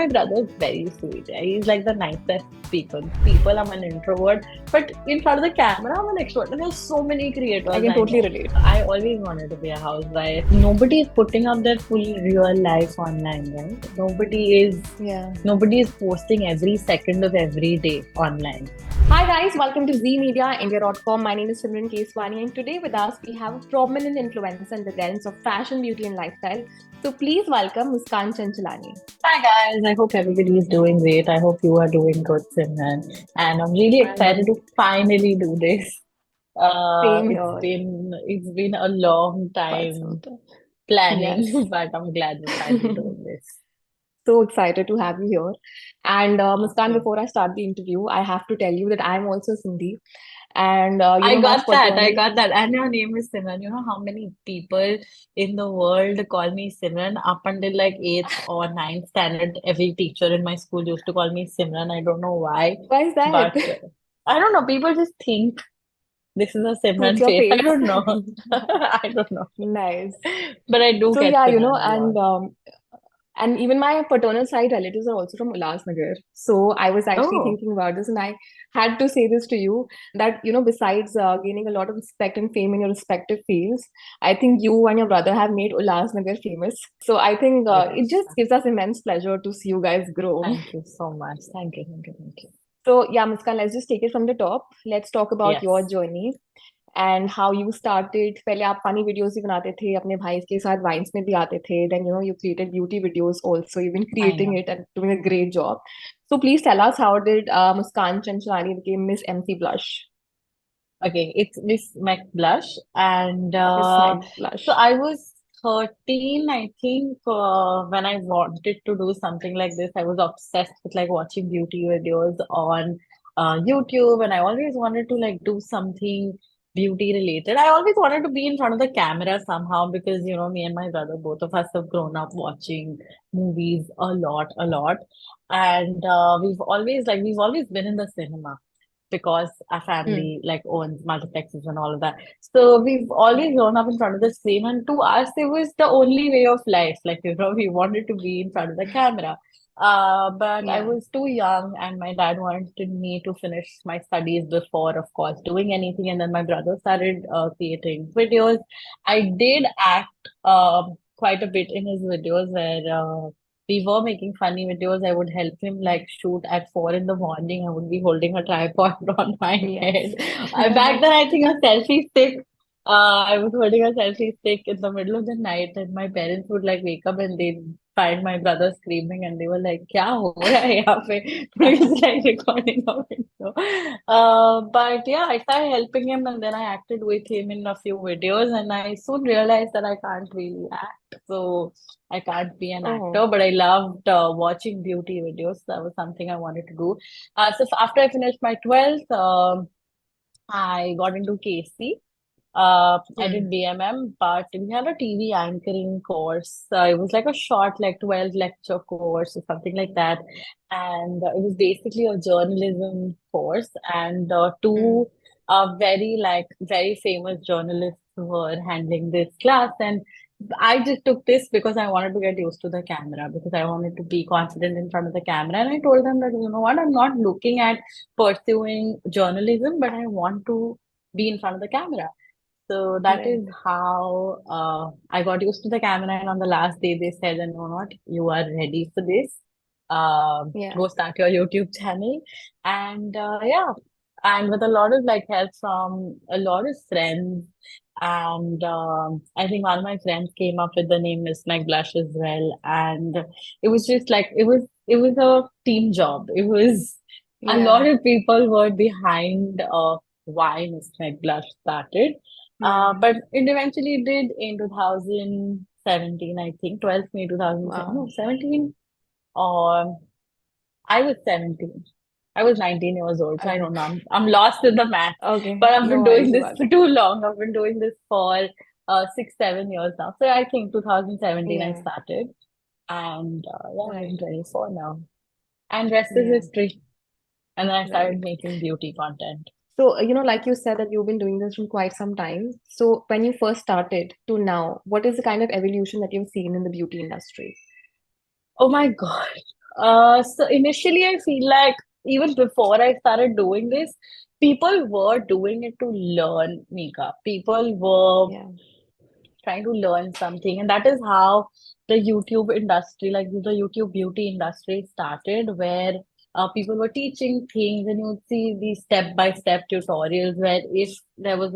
my brother is very sweet. He's like the nicest people. I'm an introvert, but in front of the camera, I'm an extrovert. And there's so many creators I can I totally know. relate. I always wanted to be a housewife. Nobody is putting up their full real life online, right? Yeah. Nobody is posting every second of every day online. Hi guys, welcome to Z Media, India.com. My name is Simran Keswani, and today with us we have a prominent influencer in the realms of fashion, beauty, and lifestyle. So please welcome Muskan Chanchlani. Hi guys, I hope everybody is doing great. I hope you are doing good, Simran. And I'm really I'm excited good. to finally do this. Same It's here. been a long Quite some time time. Yes. planning, but I'm glad we're finally doing this. So excited to have you here. And Muskan, Okay. before I start the interview, I have to tell you that I'm also Sindhi. And my I paternal. got that. And your name is Simran. You know how many people in the world call me Simran? Up until like eighth or ninth standard, every teacher in my school used to call me Simran. I don't know why, Why is that? but I don't know. People just think this is a Suits Simran your face. I face. don't know. I don't know. Nice. But I do So get yeah, Simran a lot. and even my paternal side relatives are also from Ulhasnagar. So I was actually Oh, thinking about this, and I had to say this to you that besides gaining a lot of respect and fame in your respective fields, I think you and your brother have made Ulhasnagar famous. So I think it it is. just gives us immense pleasure to see you guys grow. Thank you so much. Thank you. So yeah, Muskan, let's just take it from the top. Let's talk about your Yes, journey. And how you started पहले आप funny videos भी बनाते थे अपने भाई के साथ wines में भी आते थे then you created beauty videos also you been I creating know. It and doing a great job so please tell us how did Muskan Chanchlani became Miss McBlush Okay, it's Miss McBlush, and Miss Mac so Blush I was 13, I think, when I wanted to do something like this. I was obsessed with like watching beauty videos on YouTube, and I always wanted to like do something beauty related. I always wanted to be in front of the camera somehow because me and my brother, both of us have grown up watching movies a lot, and we've always been in the cinema because our family like owns multiplexes and all of that. So we've always grown up in front of the screen, and to us, it was the only way of life. Like, we wanted to be in front of the camera. But I या was too young, and my dad wanted me to finish my studies before, of course, doing anything. And then my brother started creating videos. I did act quite a bit in his videos where we were making funny videos. I would help him like shoot at 4 in the morning. I would be holding a tripod on my head. Yes Back then, I think a selfie stick. I was holding a selfie stick in the middle of the night, and my parents would like wake up and they'd find my brother screaming, and they were like, "Kya ho raha hai yahan pe?" He was like recording a video. But yeah, I started helping him, and then I acted with him in a few videos, and I soon realized that I can't really act. So I can't be an oh actor, but I loved watching beauty videos. That was something I wanted to do. So after I finished my 12th, I got into KC. I did BMM, but we had a TV anchoring course. It was like a short, like 12 lecture course or something like that. And it was basically a journalism course. And two very famous journalists were handling this class. And I just took this because I wanted to get used to the camera, because I wanted to be confident in front of the camera. And I told them that, you know what, I'm not looking at pursuing journalism, but I want to be in front of the camera. So that is right how I got used to the camera. And on the last day, they said, "And you know what, you are ready for this. या Go start your YouTube channel." And yeah, and with a lot of like help from a lot of friends. And I think one of my friends came up with the name Miss Meg Blush as well. And it was just like it was a team job. It was a lot या of people were behind why Miss Meg Blush started. But it eventually did in 2017, I think, 12th May 2007, wow no, 17, or I was 17. I was 19 years old, so I don't know. I'm lost in the math. Okay But I've no been doing worries this about for too long. I've been doing this for 6, 7 years now. So I think 2017 I it started. And yeah, I'm right 24 now. And rest is या history. And then I started right making beauty content. So, like you said, that you've been doing this from quite some time. So, when you first started to now, what is the kind of evolution that you've seen in the beauty industry? Oh my God. So initially, I feel like even before I started doing this, people were doing it to learn makeup. People were Yeah. trying to learn something. And that is how the YouTube industry, like the YouTube beauty industry started, where people were teaching things, and you would see these step-by-step tutorials where if there was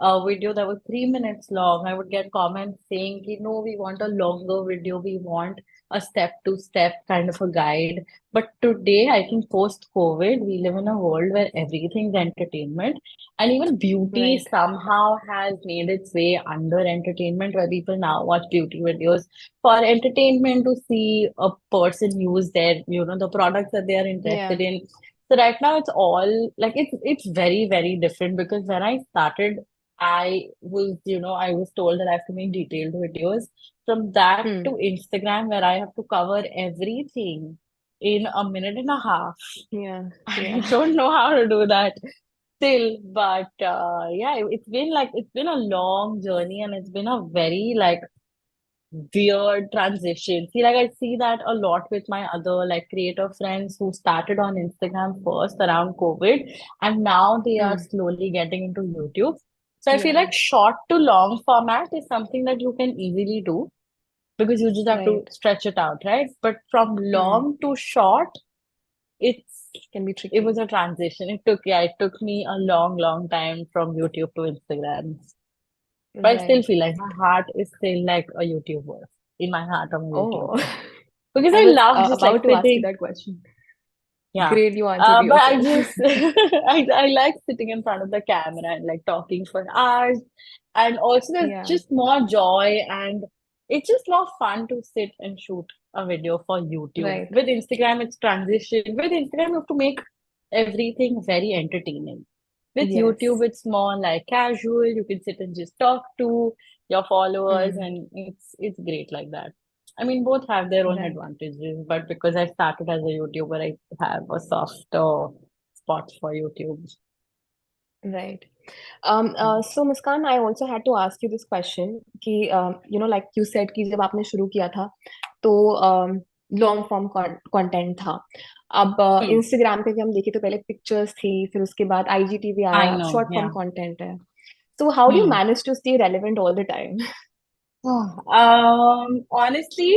a video that was 3 minutes long, I would get comments saying, you know, we want a longer video, we want a step-to-step kind of a guide. But today, I think post-COVID, we live in a world where everything's entertainment. And even beauty Right. somehow has made its way under entertainment, where people now watch beauty videos for entertainment to see a person use their, the products that they are interested Yeah. in. So right now it's all like it's very, very different because when I started, I was told that I have to make detailed videos. From that to Hmm. Instagram, where I have to cover everything in a minute and a half. Yeah. I Yeah. don't know how to do that still, but yeah, it's been a long journey, and it's been a very like weird transition. See, like I see that a lot with my other like creator friends who started on Instagram first around COVID, and now they are Hmm. slowly getting into YouTube. So I feel Yeah. like short to long format is something that you can easily do because you just have to Right. stretch it out, right? But from Hmm. long to short, it's Can be it was tricky. a transition. It took me a long, long time from YouTube to Instagram. But I still Right. feel like my heart is still like a YouTuber. In my heart, I'm a Oh, YouTuber. Because I I was love just like about to ask you sitting. that question. Yeah. Great, you answered But I yourself. just I like sitting in front of the camera and like talking for hours. And also there's Yeah. just more joy, and it's just more fun to sit and shoot a video for YouTube. Right. With Instagram, it's transition. With Instagram, you have to make everything very entertaining. With Yes. YouTube, it's more like casual. You can sit and just talk to your followers, Hmm. and it's great like that. I mean, both have their own Right. advantages, but because I started as a YouTuber, I have a softer spot for YouTube. Right. Mm. So Muskan, I also had to ask you this question कि like you said कि जब आपने शुरू किया था तो long form content था. अब Hmm. इंस्टाग्राम पे भी हम देखें तो पहले पिक्चर्स थी, फिर उसके बाद आईजीटीवी I आया, अब know, short form yeah. Content है. So how do you Hmm. manage to stay relevant all the time? Honestly,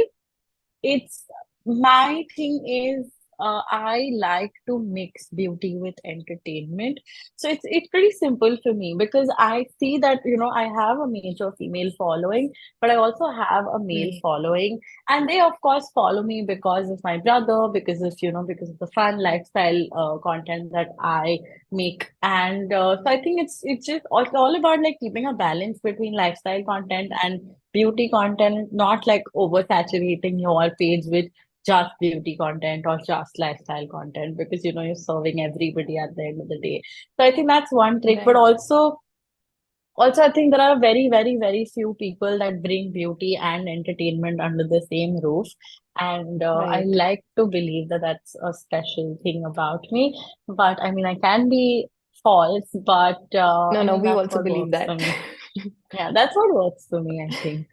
it's my thing is I like to mix beauty with entertainment. So it's pretty simple for me because I see that, I have a major female following, but I also have a male Hmm. following. And they of course follow me because of my brother, because of the fun lifestyle content that I make. And so I think it's all about like keeping a balance between lifestyle content and beauty content, not like oversaturating your page with just beauty content or just lifestyle content because you're serving everybody at the end of the day. So I think that's one trick. But Right. also I think there are very, very, very few people that bring beauty and entertainment under the same roof. And I Right. like to believe that that's a special thing about me. But I mean, I can be false, but No, I no, mean, we that's also what believe works that. for me. Yeah, that's what works for me, I think.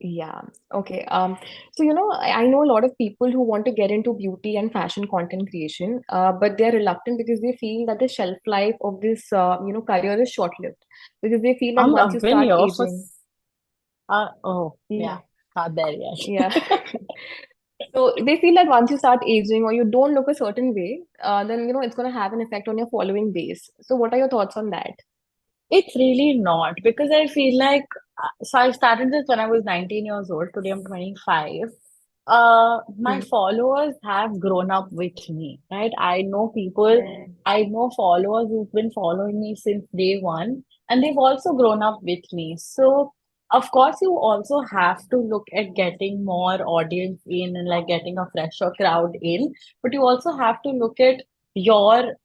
Yeah. Okay. So I know a lot of people who want to get into beauty and fashion content creation, but they're reluctant because they feel that the shelf life of this, career is short-lived. Because they feel that once you I've been start here for, aging, oh, yeah, yeah, not there yet. yeah. So they feel that once you start aging or you don't look a certain way, then it's going to have an effect on your following base. So what are your thoughts on that? It's really not because I feel like, so I started this when I was 19 years old. Today I'm 25. My Hmm. followers have grown up with me, right? Right. I know followers who've been following me since day one, and they've also grown up with me. So, of course, you also have to look at getting more audience in and like getting a fresher crowd in, but you also have to look at your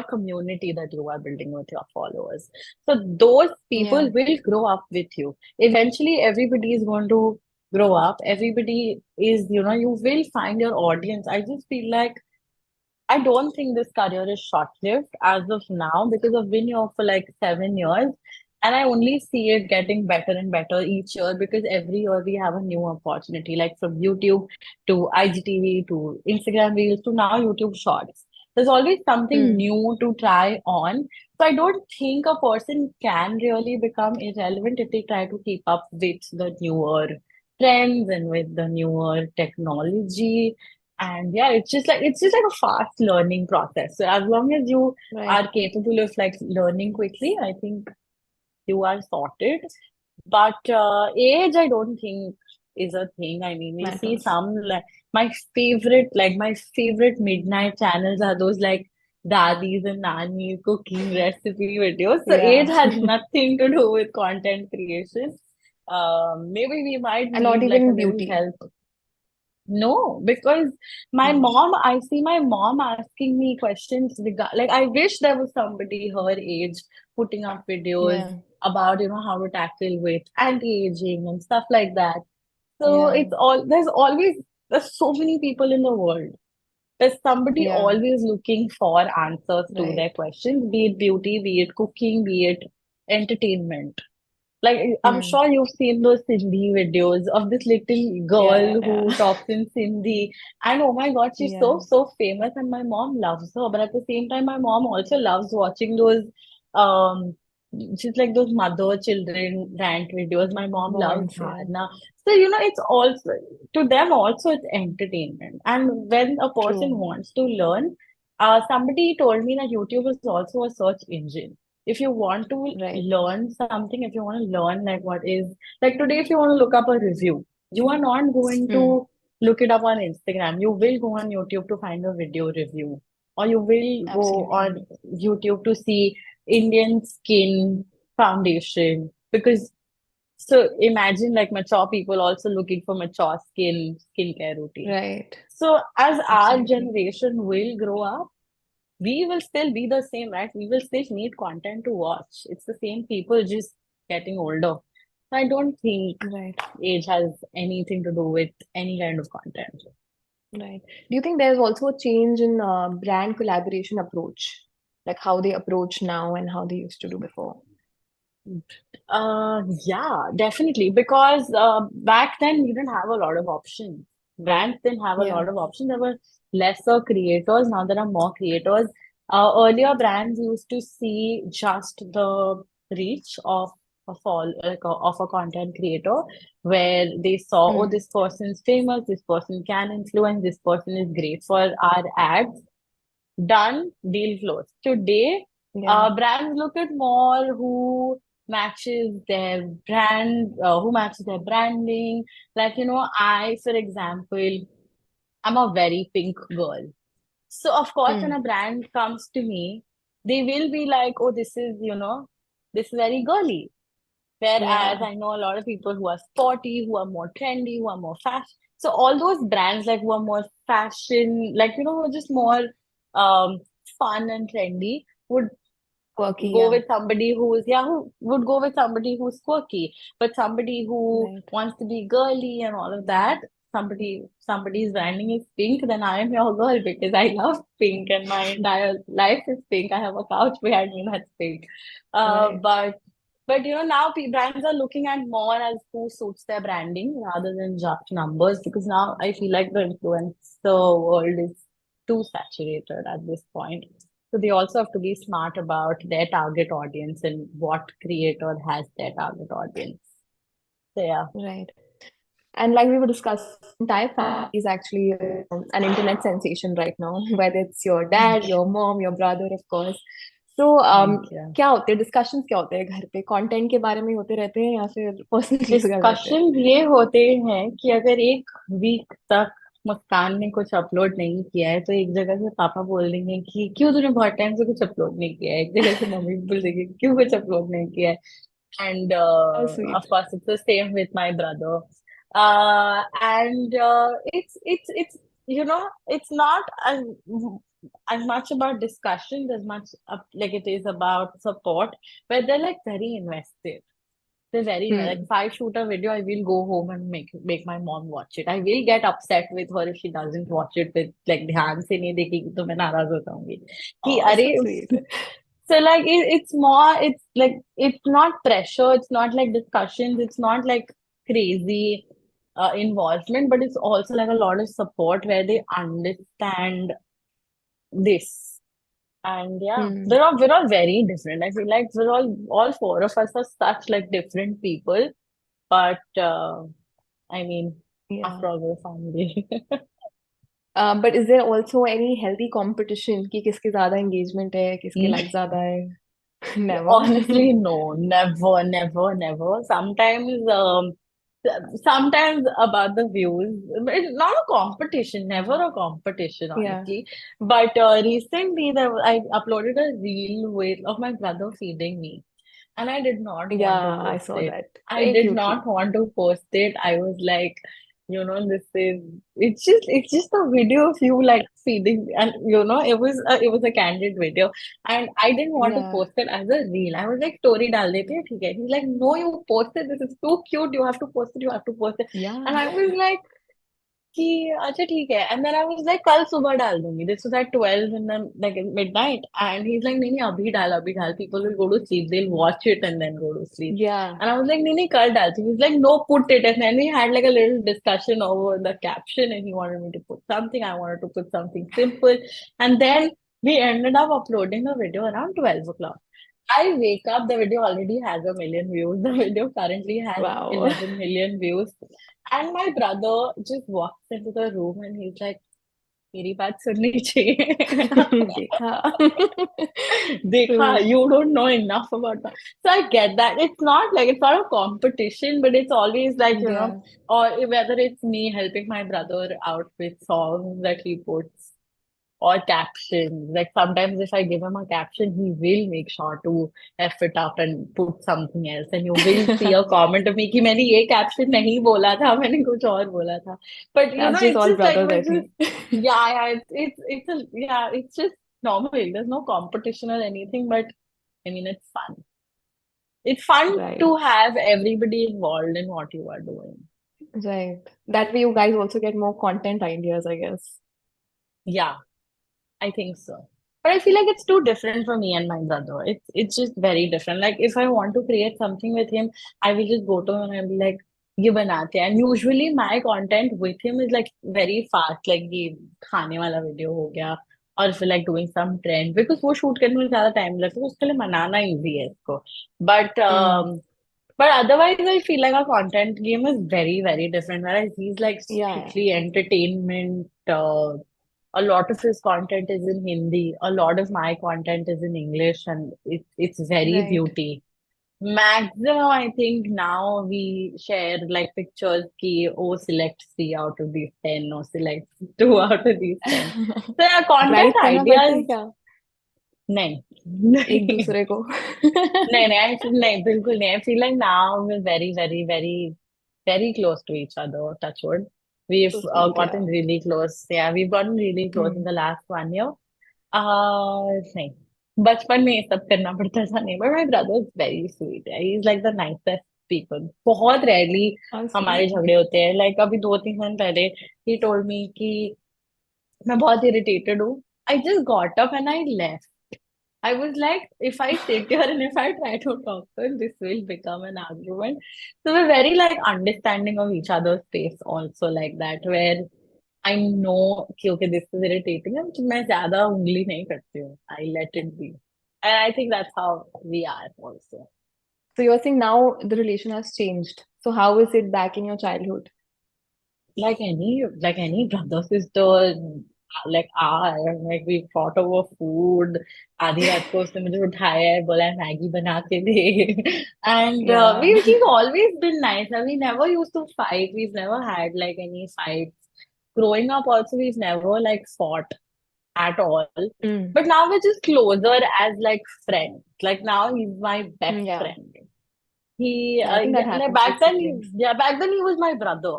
community that you are building with your followers. So those Yeah. people will grow up with you. Eventually, everybody is going to grow up. Everybody is, you will find your audience. I just feel like I don't think this career is short-lived as of now because I've been here for like 7 years. And I only see it getting better and better each year because every year we have a new opportunity, like from YouTube to IGTV to Instagram Reels to now YouTube Shorts. There's always something Hmm. new to try on. So I don't think a person can really become irrelevant if they try to keep up with the newer trends and with the newer technology. And yeah, it's just like a fast learning process. So as long as you Right. are capable of like learning quickly, I think you are sorted. But age, I don't think is a thing. I mean, we see Matters. some like my favorite midnight channels are those like daddies and nannies cooking recipe videos. So age Yeah. has nothing to do with content creation. Maybe we might And not need like a even little beauty. help. No, because Hmm. I see my mom asking me questions like I wish there was somebody her age putting up videos Yeah. about, how to tackle with anti-aging and stuff like that. So Yeah. there's so many people in the world. There's somebody Yeah. always looking for answers to their Right. questions, be it beauty, be it cooking, be it entertainment. Like I'm Hmm. sure you've seen those Sindhi videos of this little Yeah. Yeah. girl who Yeah. talks in Sindhi. And oh my God, she's so, Yeah. so famous and my mom loves her. But at the same time, my mom also loves watching those um she's like those mother children rant videos. My mom loves Bonds. Yeah. Dharna. So, it's also to them also it's entertainment. And when a person True. wants to learn, somebody told me that YouTube is also a search engine. If you want to Right. learn something, if you want to learn like what is like today, if you want to look up a review, you are not going Hmm. to look it up on Instagram. You will go on YouTube to find a video review, or you will go Absolutely. on YouTube to see Indian skin foundation. Because so imagine like mature people also looking for mature skincare routine. Right. So as our Absolutely. generation will grow up, we will still be the same, right? We will still need content to watch. It's the same people just getting older. I don't think Right. age has anything to do with any kind of content. Right. Do you think there's also a change in brand collaboration approach, like how they approach now and how they used to do before? Yeah, definitely. Because back then we didn't have a lot of options. Brands didn't have a Yeah. lot of options. There were lesser creators. Now there are more creators. Earlier, brands used to see just the reach of of a content creator, where they saw, oh, Hmm. this person's famous, this person can influence, this person is great for our ads. Done, deal closed. Today, Yeah. brands look at more who matches their branding. Like, for example, I'm a very pink girl. So, of course, when Hmm. a brand comes to me, they will be like, oh, this is very girly. Whereas Yeah. I know a lot of people who are sporty, who are more trendy, who are more fashion. So all those brands like who are more fashion, like who are just more um fun and trendy would Quirky. go Yeah. with somebody who would go with somebody who's quirky, but somebody who Right. wants to be girly and all of that. Somebody's branding is pink, then I am your girl because I love pink and my entire life is pink. I have a couch behind me that's pink. Uh, Right. but but now brands are looking at more as who suits their branding rather than just numbers, because now I feel like the influencer world is too saturated at this point. So they also have to be smart about their target audience and what creator has their target audience. So yeah. Right. And like we were discussing, entire family is actually an internet sensation right now, whether it's your dad, Thank your mom, your brother, of course. So, thank you. क्या होते हैं discussions क्या होते हैं घर पे content के बारे में होते रहते हैं या फिर पर्सनल चीजों के बारे में होते हैं? डिस्कशन ये होते हैं कि अगर एक वीक तक मुस्कान ने कुछ अपलोड नहीं किया है, तो एक जगह से पापा बोल देंगे कि क्यों तूने बहुत टाइम से कुछ अपलोड नहीं किया है, एक जगह से मम्मी बोल देंगे क्यों कुछ अपलोड नहीं किया है. And How of sweet. course, it's the same with my brother. And it's it's not as much about discussions as much like it is about support, where they're like very invested. They're very like Hmm. if I shoot a video, I will go home and make my mom watch it. I will get upset with her if she doesn't watch it with like ध्यान से नहीं देखेगी तो मैं नाराज हो जाऊंगी कि Oh, अरे so sweet. So like it's more, it's like it's not pressure, it's not like discussions, it's not like crazy involvement, but it's also like a lot of support where they understand this. And yeah, Hmm. we're all very different. I feel like we're all four of us are such like different people, but I mean, Yeah. after all, we're family. But is there also any healthy competition कि किसकी ज्यादा engagement है, किसके like ज्यादा है? Never. Honestly, no, never, never, never. Sometimes about the views. It's not a competition, never a competition, Yeah. honestly. But recently, I uploaded a reel with of my brother feeding me, and I did not want to Yeah, I post saw it. that. I Very did cute not reel. want to post it. I was like, this is it's just a video of you like feeding, and it was a candid video, and I didn't want to Yeah. post it as a reel. I was like, story dal dete hai, theek hai. He's like, no, you post it. This is too cute. You have to post it. You have to post it. Yeah. And I was like, कि अच्छा ठीक है, and then I was like कल सुबह डाल दूंगी. This was at 12 in the like midnight, and he's like नहीं नहीं अभी डाल, people will go to sleep, they'll watch it and then go to sleep. Yeah. And I was like नहीं नहीं कल डालती हूँ. He's like no, put it. And then we had like a little discussion over the caption, and he wanted me to put something, I wanted to put something simple, and then we ended up uploading a video around 12 o'clock. I wake up, the video already has 1 million views. The video currently has Wow. 11 million views. And my brother just walks into the room and he's like, मेरी बात सुननी चाहिए. देखा. देखा, True. you don't know enough about that. So I get that. It's not a competition, but it's always like, Yeah. or whether it's me helping my brother out with songs that he puts or captions. Like sometimes if I give him a caption, he will make sure to F it up and put something else. And you will see a comment of me कि मैंने ये caption नहीं बोला था, मैंने कुछ और बोला था. But That's just it's all just like brothers, we're I just think. yeah, it's just normal. There's no competition or anything, but I mean it's fun. It's fun Right. to have everybody involved in what you are doing. Right. That way you guys also get more content ideas, I guess. Yeah. I think so. But I feel like it's too different for me and my brother. It's just very different. Like if I want to create something with him, I will just go to him and I'll be like, ये बनाते हैं. And usually my content with him is like very fast. Like ये खाने वाला video हो गया, और फिर like doing some trend, because वो शूट करने में ज्यादा टाइम लगता है, तो उसके लिए बनाना इजी है इसको. But Mm. otherwise I feel like our content game is very, very different. Whereas he's like Yeah. strictly entertainment. A lot of his content is in Hindi. A lot of my content is in English, and it's very Right. beauty. Maximum, I think now we share like pictures ki oh select 3 out of these 10 or select 2 out of these 10. So yeah, content drive करना पड़ता है ideas. क्या नहीं. एक नहीं दूसरे को? नहीं बिल्कुल नहीं. I feel like now we're very, very, very, very close to each other. Touch wood. We've So sweet, gotten yeah. really close. Yeah, we've gotten really close in Hmm. the last 1 year. नहीं, बचपन में ये सब करना पड़ता था नहीं. But my brother is very sweet. He's like the nicest people. बहुत rarely How हमारे sweet. झगड़े होते हैं. Like अभी 2-3 दिन पहले he told me कि मैं बहुत irritated हूँ. I just got up and I left. I was like, if I sit here and if I try to talk to him, this will become an argument. So we're very like understanding of each other's space also, like that, where I know कि okay, this is irritating है, तो मैं ज्यादा उंगली नहीं करती हूँ. I let it be. And I think that's how we are also. So you're saying now the relation has changed. So how is it back in your childhood? Like any brother sister, like we fought over food. आधी रात को उसने मुझे उठाया है, बोला है Maggi बना के दे. And Yeah. we've always been nice. We never used to fight. We've never had like any fights. Growing up also, we've never like fought at all. Mm. But now we're just closer as like friends. Like now he's my best Yeah. friend. He Yeah, I think that yeah, like happens back with then siblings. back then he was my brother.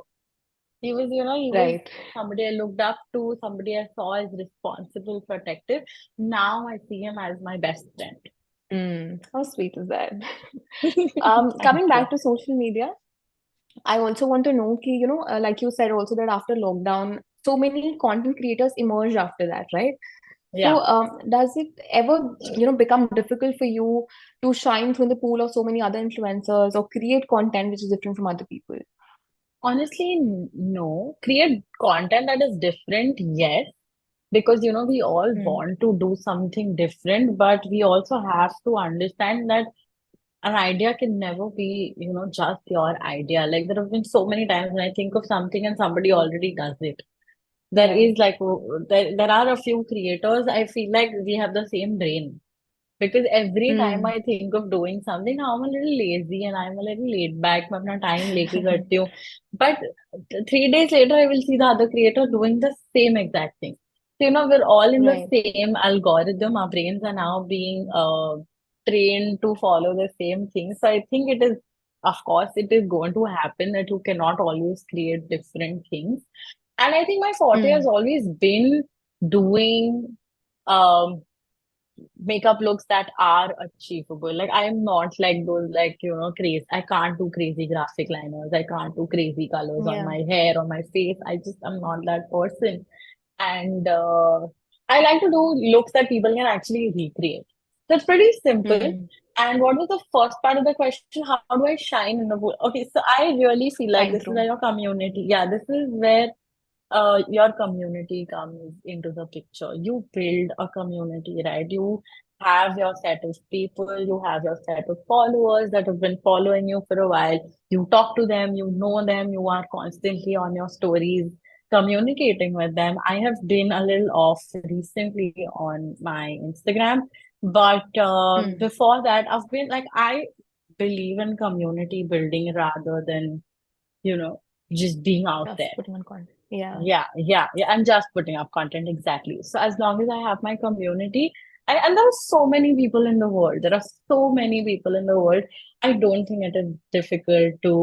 He was Right. somebody I looked up to, somebody I saw as responsible, protective. Now I see him as my best friend. Mm. How sweet is that? Thank Coming you. back to social media, I also want to know, ki, like you said also that after lockdown, so many content creators emerged after that, right? Yeah. So, does it ever, become difficult for you to shine through the pool of so many other influencers or create content which is different from other people? Honestly, no. Create content that is different, yes, because we all Hmm. want to do something different, but we also have to understand that an idea can never be, just your idea. Like there have been so many times when I think of something and somebody already does it. There Yeah. is like there are a few creators. I feel like we have the same brain. Because every time Hmm. I think of doing something, I'm a little lazy and I'm a little laid back. मैं अपना time लेके करती हूँ. But 3 days later, I will see the other creator doing the same exact thing. So, we're all in the Right. same algorithm. Our brains are now being trained to follow the same thing. So I think it is, of course, it is going to happen that you cannot always create different things. And I think my forte has Hmm. always been doing um makeup looks that are achievable. Like I am not like those like crazy. I can't do crazy graphic liners. I can't do crazy colors on Yeah. my hair or my face. I just am not that person. And I like to do looks that people can actually recreate. So it's pretty simple. Hmm. And what was the first part of the question? How do I shine in the world? Okay, so I really feel like this Shine is where through. your community, yeah, this is where your community comes into the picture. You build a community, right? You have your set of people, you have your set of followers that have been following you for a while. You talk to them, you know them, you are constantly on your stories, communicating with them. I have been a little off recently on my Instagram, but Hmm. before that, I've been like, I believe in community building rather than, you know, just being out Just there. putting on content. Yeah. Yeah. I'm just putting up content exactly. So as long as I have my community, and there are so many people in the world. There are so many people in the world. I don't think it is difficult to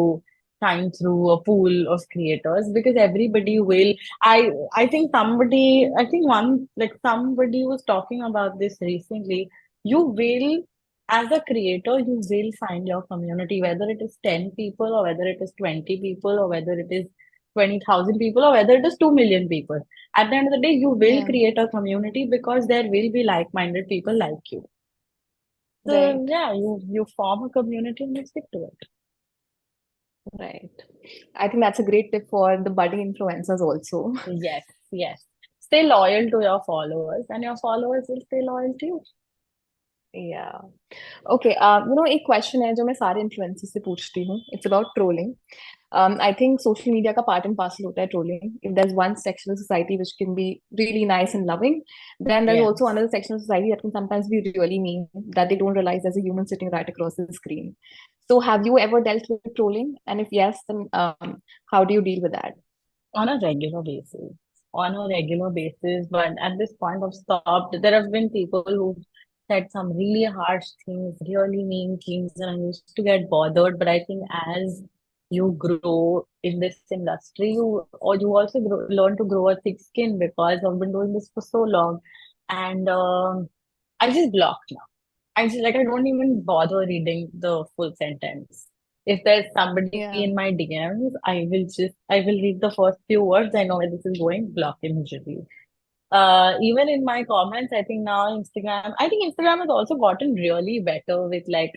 find through a pool of creators because everybody will. I think somebody. I think one like somebody was talking about this recently. You will. As a creator, you will find your community, whether it is 10 people or whether it is 20 people or whether it is 20,000 people or whether it is 2 million people. At the end of the day, you will Yeah. create a community because there will be like-minded people like you. So Right. yeah, you form a community and you stick to it. Right. I think that's a great tip for the budding influencers also. Yes, yes. Stay loyal to your followers and your followers will stay loyal to you. Yeah. Okay. एक question है जो मैं सारे influencers से पूछती हूँ. It's about trolling. I think social media का part and parcel होता है trolling. If there's one section of society which can be really nice and loving, then there's also Yes. another section of society that can sometimes be really mean, that they don't realize there's a human sitting right across the screen. So have you ever dealt with trolling? And if yes, then how do you deal with that? On a regular basis. On a regular basis, but at this point I've stopped. There have been people who said some really harsh things, really mean things, and I used to get bothered. But I think as you grow in this industry, you also learn to grow a thick skin because I've been doing this for so long, and I just block now. I just like I don't even bother reading the full sentence. If there's somebody Yeah. in my DMs, I will read the first few words. I know where this is going, block immediately. Even in my comments, I think Instagram has also gotten really better with like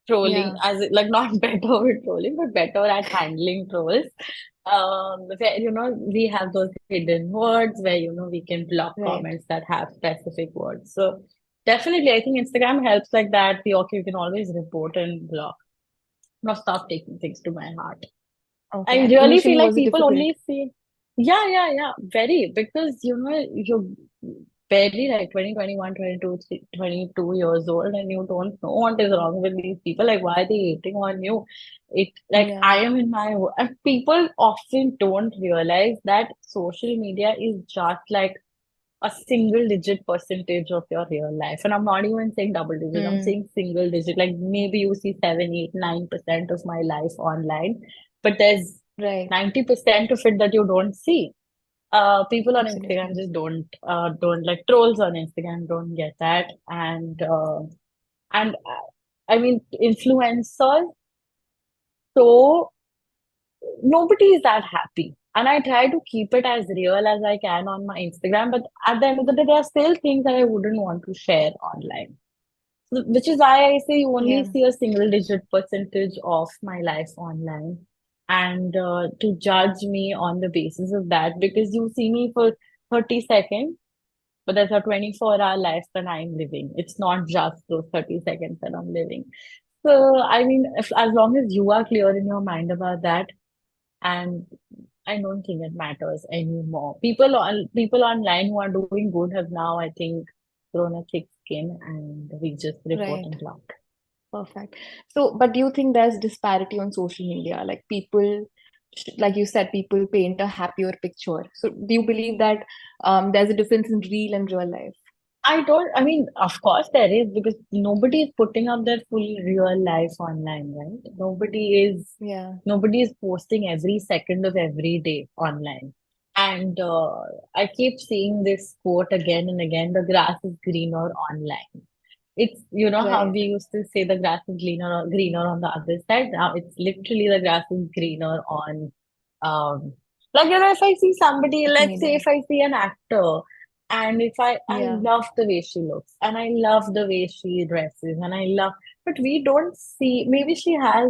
trolling, Yeah. as like not better with trolling, but better at handling trolls. Where, we have those hidden words where, we can block Right. comments that have specific words. So definitely, I think Instagram helps like that. Okay, you can always report and block. Not stop taking things to my heart. Okay. I And really feel initially, like was it people difficult? only see, yeah, very, because you're barely like 20, 21, 22, 22 years old and you don't know what is wrong with these people. Like, why are they hating on you? It like Yeah. I am in my and people often don't realize that social media is just like a single digit percentage of your real life. And I'm not even saying double digit, I'm Hmm. saying single digit. Like maybe you see 7, 8, 9% of my life online, but there's Right. 90% of it that you don't see. People on Instagram Absolutely. just don't like trolls on Instagram don't get that. And I mean influencers, so nobody is that happy. And I try to keep it as real as I can on my Instagram. But at the end of the day, there are still things that I wouldn't want to share online. So, which is why I say you only Yeah, see a single digit percentage of my life online. And to judge me on the basis of that, because you see me for 30 seconds, but there's a 24-hour life that I'm living. It's not just those 30 seconds that I'm living. So, I mean, if, as long as you are clear in your mind about that, and I don't think it matters anymore. People online who are doing good have now, I think, grown a thick skin, and we just report right. and clout. Perfect. So, but do you think there's disparity on social media? Like people, like you said, people paint a happier picture. So, do you believe that there's a difference in real and real life? I mean, of course there is, because nobody is putting up their full real life online, right? Yeah, Nobody is posting every second of every day online. And I keep seeing this quote again and again, the grass is greener online. It's, you know how we right. used to say the grass is greener on the other side. Now it's literally the grass is greener on, um, like, if I see somebody, Social let's say media. if I see an actor, and if I Yeah, love the way she looks, and I love the way she dresses, and I love, but we don't see, maybe she has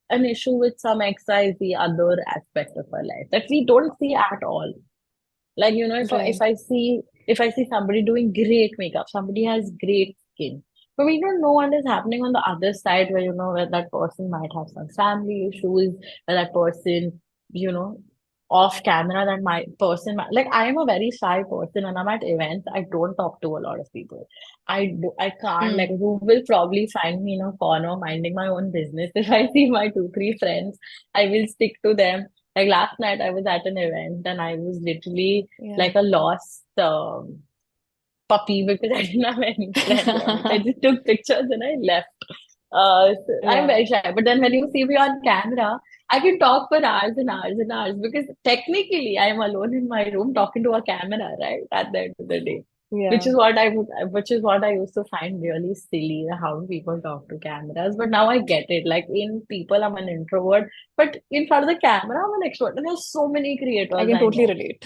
an issue with some XYZ other aspect of her life that we don't see at all. Like, right. if I see somebody doing great makeup, somebody has great skin, but we don't know what is happening on the other side, where where that person might have some family issues, where that person, you know, off camera, that my person might, like, I am a very shy person when I'm at events. I don't talk to a lot of people. I can't, like, Mm, you will probably find me in a corner minding my own business. If I see my two, three friends, I will stick to them. Like last night, I was at an event and I was literally yeah. like a lost puppy because I didn't have any friends on it. I just took pictures and I left. So I'm Yeah. very shy. But then when you see me on camera, I can talk for hours and hours and hours, because technically I am alone in my room talking to a camera, right? At the end of the day. Yeah. Which is what I used to find really silly, how people talk to cameras. But now I get it. Like, in people, I'm an introvert, but in front of the camera, I'm an extrovert. And there's so many I creators can I totally know. relate.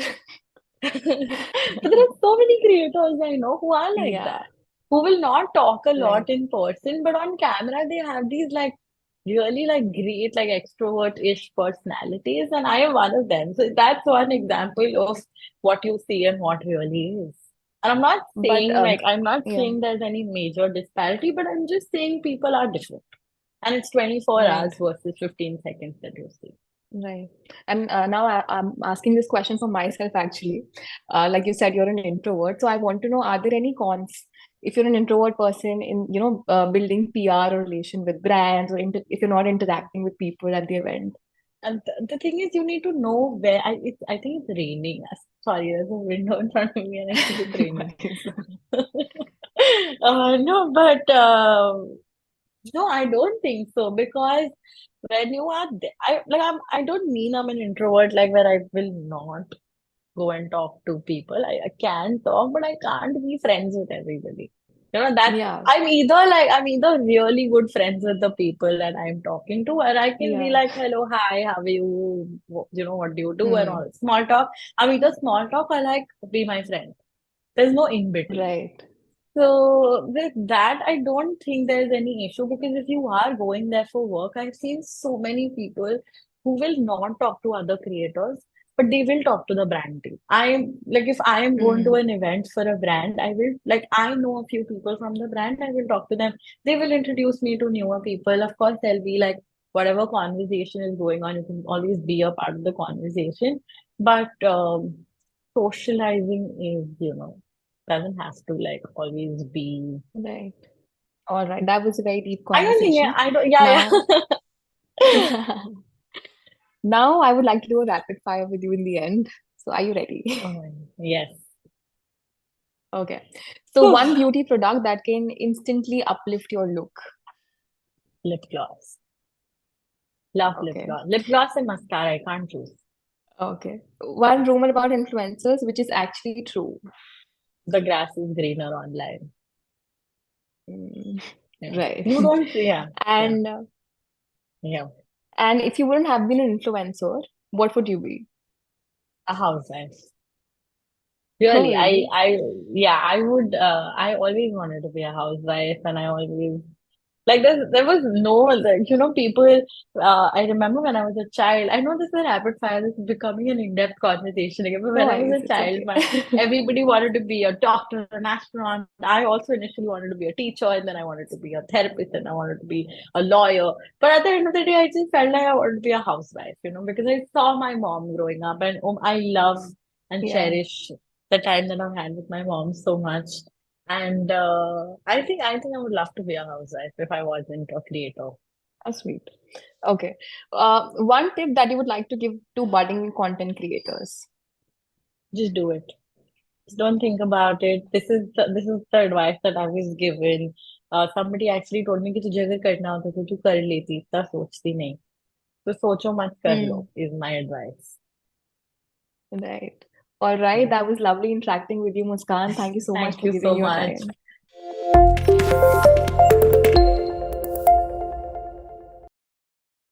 But there are so many creators I know who are like Yeah, that, who will not talk a right. lot in person, but on camera they have these, like, really, like, great, like, extrovert-ish personalities, and I am one of them. So that's one example of what you see and what really is. And But I'm not yeah, saying there's any major disparity, but I'm just saying people are different. And it's 24 right. hours versus 15 seconds that you see. Right. And now I'm asking this question for myself actually. Like you said, you're an introvert. So I want to know, are there any cons if you're an introvert person in, building PR or relation with brands, or if you're not interacting with people at the event? And the thing is, you need to know where I think it's raining. Sorry, there's a window in front of me, and I think it's No raining. worries. No, but no, I don't think so, because when you are there, I don't mean I'm an introvert, like, where I will not go and talk to people. I can talk, but I can't be friends with everybody. That Yeah, I'm either really good friends with the people that I'm talking to, or I can be yeah. like, hello, hi, how are you? What do you do? And Hmm. all small talk. I'm either small talk or, like, be my friend. There's no in between. Right. So with that, I don't think there's any issue, because if you are going there for work, I've seen so many people who will not talk to other creators, but they will talk to the brand team. I am like, if I am going to Hmm. an event for a brand, I will, like, I know a few people from the brand, I will talk to them. They will introduce me to newer people. Of course, there'll be, like, whatever conversation is going on, you can always be a part of the conversation. But socializing is, doesn't have to, like, always be. Right. All right. That was a very deep I don't think, conversation. I don't, yeah, Now, now I would like to do a rapid fire with you in the end. So are you ready? Oh, yes. Okay. So one beauty product that can instantly uplift your look. Lip gloss. Love lip Okay. gloss. Lip gloss and mascara, I can't choose. Okay. One rumor about influencers, which is actually true. The grass is greener online. Mm, Yeah. right. You don't see, yeah. Yeah. And Yeah. and if you wouldn't have been an influencer, what would you be? A housewife. Oh, Really, really? yeah, I would, I always wanted to be a housewife, and I always like there was no like, people. I remember when I was a child. I know this is a rapid fire. This is becoming an in-depth conversation again. But No when I was worries, a it's child, okay. everybody wanted to be a doctor, an astronaut. I also initially wanted to be a teacher, and then I wanted to be a therapist, and I wanted to be a lawyer. But at the end of the day, I just felt like I wanted to be a housewife, because I saw my mom growing up, and I love and Yeah, cherish the time that I've had with my mom so much. And I think I would love to be a housewife if I wasn't a creator. that's sweet. Okay. One tip that you would like to give to budding content creators. Just do it. Just don't think about it. This is the advice that I was given. Somebody actually told me कि तुझे अगर करना होता तो तू कर लेती, इतना सोचती नहीं. तो सोचो मत, कर लो Hmm. is my advice. Right. All right. Yeah. That was lovely interacting with you, Muskan. Thank you so much Thank for you giving so your much. time.